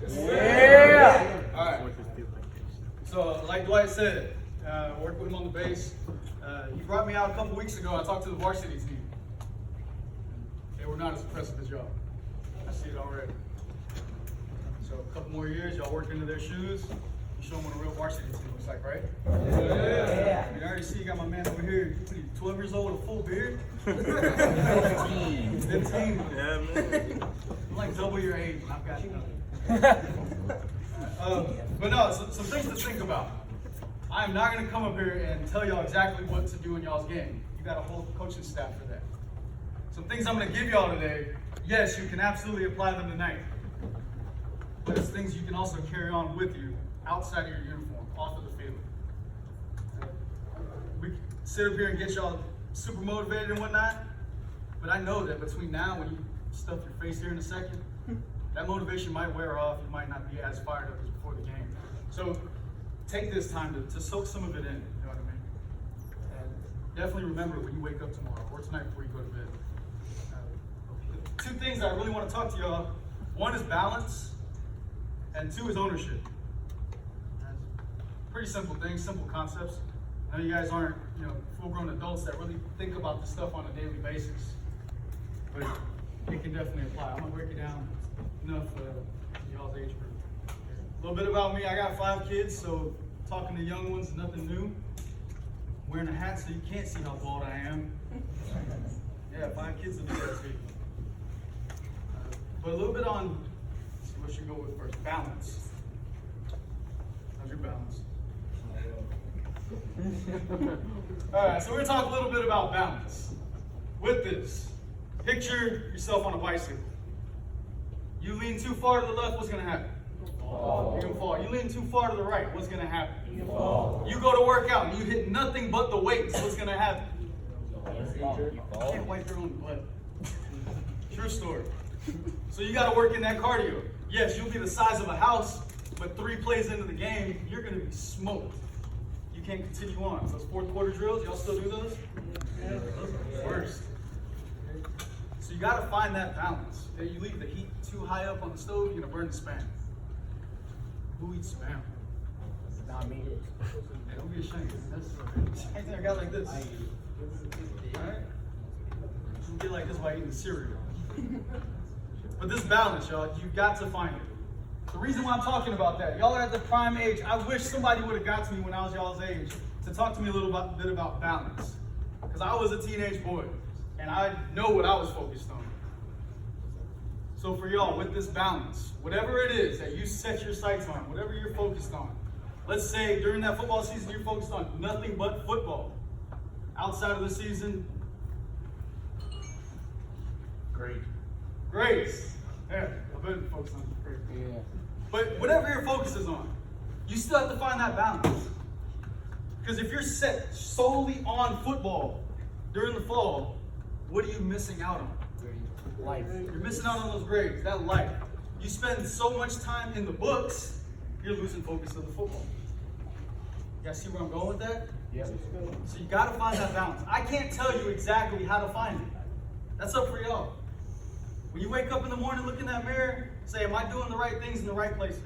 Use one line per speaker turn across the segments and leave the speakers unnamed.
Yeah.
All right. So, like Dwight said, worked with him on the base. He brought me out a couple weeks ago. I talked to the varsity team. They were not as impressive as y'all. I see it already. So, a couple more years, y'all work into their shoes. You show them what a real varsity team looks like, right?
Yeah.
You already see you got my man over here. He's 12 years old with a full beard.
15.
15.
Yeah, man.
I'm like double your age, and I've got nothing. But no, some things to think about. I'm not going to come up here and tell y'all exactly what to do in y'all's game. You got a whole coaching staff for that. Some things I'm going to give y'all today, yes, you can absolutely apply them tonight. But it's things you can also carry on with you outside of your uniform, off of the field. We can sit up here and get y'all super motivated and whatnot, but I know that between now and when you stuff your face here in a second, that motivation might wear off. You might not be as fired up as before the game. So take this time to soak some of it in, you know what I mean? And definitely remember when you wake up tomorrow or tonight before you go to bed. Two things I really want to talk to y'all. One is balance, and two is ownership. Pretty simple things, simple concepts. I know you guys aren't, full-grown adults that really think about this stuff on a daily basis, but it can definitely apply. I'm gonna break it down enough for y'all's age group. A little bit about me. I got 5 kids, so talking to young ones is nothing new. I'm wearing a hat so you can't see how bald I am. Yeah, 5 kids will do that too. But a little bit on, let's see what should go with first. Balance. How's your balance? All right, so we're gonna talk a little bit about balance. With this, picture yourself on a bicycle. You lean too far to the left, what's gonna happen? You're gonna fall. You lean too far to the right, what's gonna happen? You go to work out and you hit nothing but the weights, what's gonna happen? You can't wipe your own butt. True story. So you gotta work in that cardio. Yes, you'll be the size of a house, but 3 plays into the game, you're gonna be smoked. You can't continue on. Those fourth quarter drills, y'all still do those? Yeah. Those are the worst. So you gotta find that balance. You leave the heat too high up on the stove, you're gonna burn the Spam. Who eats Spam?
Not me.
Hey, don't be ashamed. That's anything I got like this. Alright? You get like this by eating cereal. But this balance, y'all, you've got to find it. The reason why I'm talking about that, y'all are at the prime age. I wish somebody would have got to me when I was y'all's age to talk to me a little bit about balance. Because I was a teenage boy, and I know what I was focused on. So for y'all, with this balance, whatever it is that you set your sights on, whatever you're focused on, let's say during that football season you're focused on nothing but football. Outside of the season, grades. Yeah, I better focus on grades.
Yeah.
But whatever your focus is on, you still have to find that balance. Because if you're set solely on football during the fall, what are you missing out on?
Life.
You're missing out on those grades, that life. You spend so much time in the books, you're losing focus of the football. You guys see where I'm going with that?
Yeah.
So you gotta find that balance. I can't tell you exactly how to find it. That's up for y'all. When you wake up in the morning, look in that mirror, say, am I doing the right things in the right places?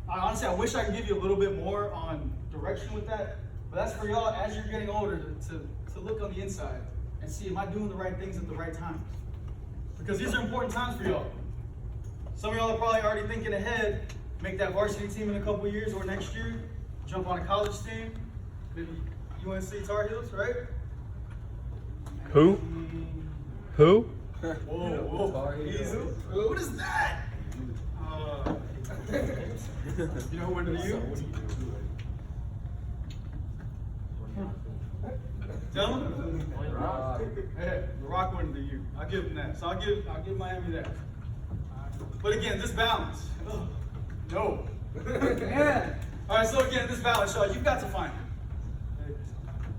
Honestly, I wish I could give you a little bit more on direction with that, but that's for y'all as you're getting older to look on the inside and see, am I doing the right things at the right times? Because these are important times for y'all. Some of y'all are probably already thinking ahead, make that varsity team in a couple years or next year, jump on a college team, maybe UNC Tar Heels, right?
Who?
Whoa, easy. What is that? You know who went to the U? Tell him. Hey, the Rock went to the U. I'll give him that. So I'll give Miami that. But again, this balance. No. Yeah. All right. So again, this balance, y'all, you've got to find it.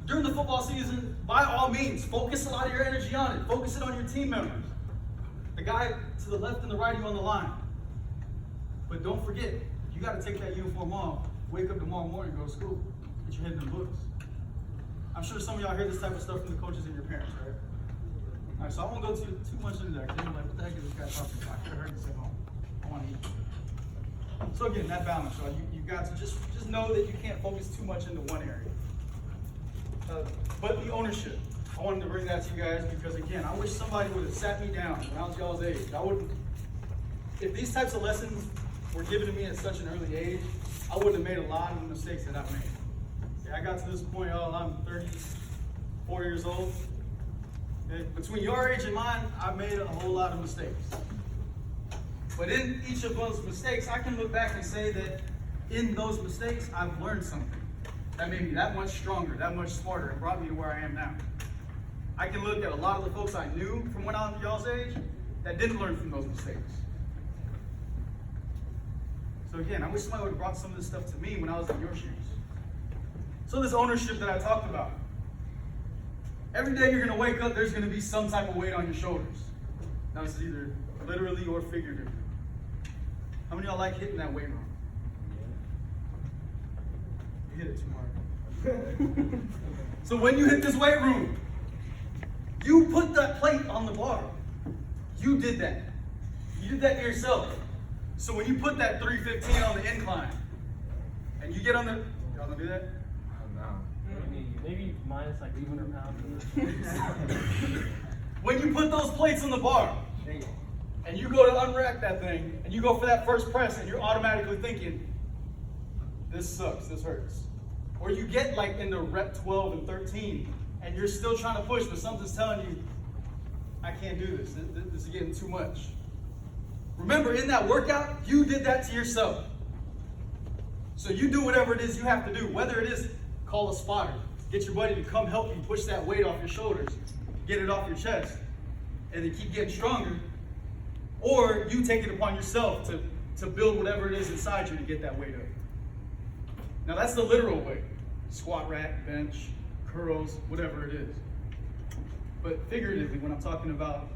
During the football season, by all means, focus a lot of your energy on it. Focus it on your team members. The guy to the left and the right of you on the line. But don't forget, you got to take that uniform off, wake up tomorrow morning, go to school, get your head in the books. I'm sure some of y'all hear this type of stuff from the coaches and your parents, right? All right, so I won't go too much into that because you're like, what the heck is this guy perfect. I could have heard this at home. I want to eat. So again, that balance, y'all. You got to just know that you can't focus too much into one area. But the ownership, I wanted to bring that to you guys because again, I wish somebody would have sat me down when I was y'all's age. I wouldn't. If these types of lessons were given to me at such an early age, I wouldn't have made a lot of the mistakes that I've made. Yeah, I got to this point, y'all. I'm 34 years old. Okay? Between your age and mine, I've made a whole lot of mistakes. But in each of those mistakes, I can look back and say that in those mistakes, I've learned something that made me that much stronger, that much smarter, and brought me to where I am now. I can look at a lot of the folks I knew from when I was y'all's age that didn't learn from those mistakes. So again, I wish somebody would have brought some of this stuff to me when I was in your shoes. So this ownership that I talked about. Every day you're going to wake up, there's going to be some type of weight on your shoulders. Now this is either literally or figuratively. How many of y'all like hitting that weight room? You hit it too hard. So when you hit this weight room, you put that plate on the bar. You did that. You did that to yourself. So when you put that 315 on the incline, and you get on the, y'all gonna do that?
Maybe minus like 800 pounds.
When you put those plates on the bar, and you go to unrack that thing, and you go for that first press, and you're automatically thinking, this sucks, this hurts. Or you get like into rep 12 and 13, and you're still trying to push, but something's telling you, I can't do this. This is getting too much. Remember, in that workout, you did that to yourself. So you do whatever it is you have to do, whether it is call a spotter, get your buddy to come help you push that weight off your shoulders, get it off your chest, and then keep getting stronger, or you take it upon yourself to build whatever it is inside you to get that weight up. Now that's the literal way. Squat rack, bench, curls, whatever it is. But figuratively, when I'm talking about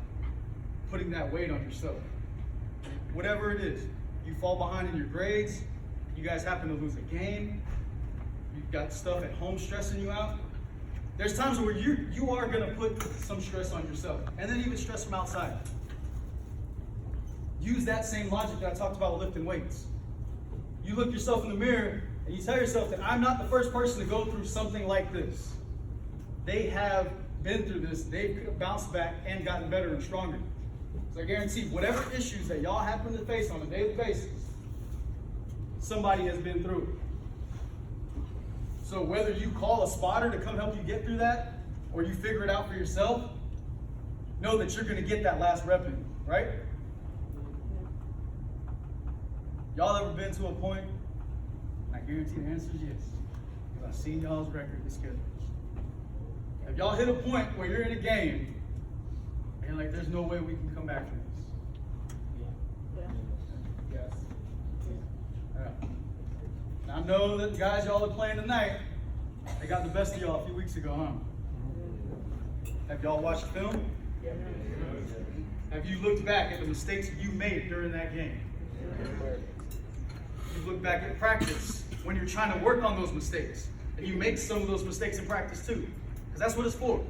putting that weight on yourself, whatever it is, you fall behind in your grades, you guys happen to lose a game, you've got stuff at home stressing you out, there's times where you are going to put some stress on yourself, and then even stress from outside. Use that same logic that I talked about with lifting weights. You look yourself in the mirror, and you tell yourself that I'm not the first person to go through something like this. They have been through this, they've bounced back and gotten better and stronger. So I guarantee whatever issues that y'all happen to face on a daily basis, somebody has been through it. So whether you call a spotter to come help you get through that, or you figure it out for yourself, know that you're going to get that last rep in, right? Y'all ever been to a point? I guarantee the answer is yes. Because I've seen y'all's record and schedules. Have y'all hit a point where you're in a game and like there's no way we can come back from this? Yes. Now I know that the guys y'all are playing tonight, they got the best of y'all a few weeks ago, huh? Have y'all watched film? Have you looked back at the mistakes you made during that game? You've looked back at practice when you're trying to work on those mistakes. And you make some of those mistakes in practice too. Because that's what it's for.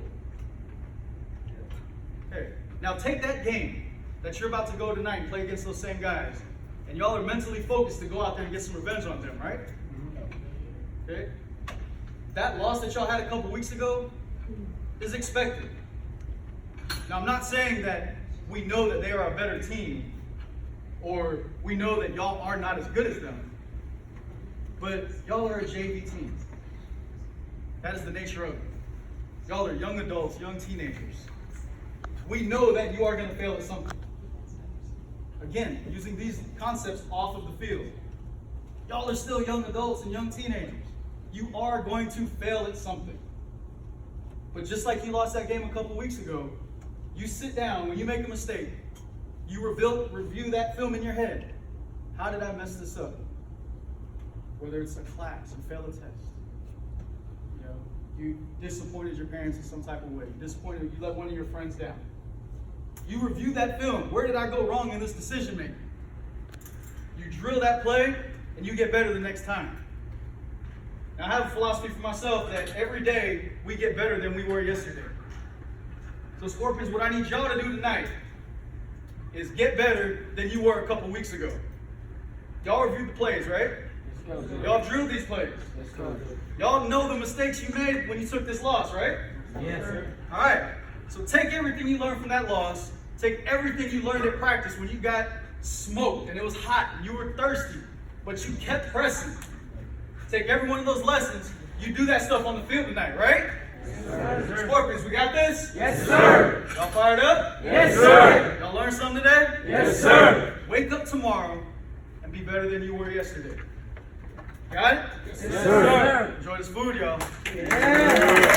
Okay. Now take that game that you're about to go tonight and play against those same guys. And y'all are mentally focused to go out there and get some revenge on them, right? Okay. That loss that y'all had a couple weeks ago is expected. Now I'm not saying that we know that they are a better team, or we know that y'all are not as good as them, but y'all are a JV team. That is the nature of it. Y'all are young adults, young teenagers. We know that you are going to fail at something. Again, using these concepts off of the field. Y'all are still young adults and young teenagers. You are going to fail at something. But just like you lost that game a couple weeks ago, you sit down, when you make a mistake, you review that film in your head. How did I mess this up? Whether it's a class, you fail a test. You disappointed your parents in some type of way. You let one of your friends down. You review that film. Where did I go wrong in this decision making? You drill that play, and you get better the next time. Now, I have a philosophy for myself that every day we get better than we were yesterday. So Scorpions, what I need y'all to do tonight is get better than you were a couple weeks ago. Y'all reviewed the plays, right? Y'all drilled these plays. Y'all know the mistakes you made when you took this loss, right?
Yes, sir.
All right. So take everything you learned from that loss. Take everything you learned at practice when you got smoked and it was hot and you were thirsty, but you kept pressing. Take every one of those lessons. You do that stuff on the field tonight, right? Yes, sir. Scorpions, we got this?
Yes, sir.
Y'all fired up?
Yes, sir.
Y'all learned something today?
Yes, sir.
Wake up tomorrow and be better than you were yesterday. Got it?
Yes, sir.
Enjoy this food, y'all.
Yeah.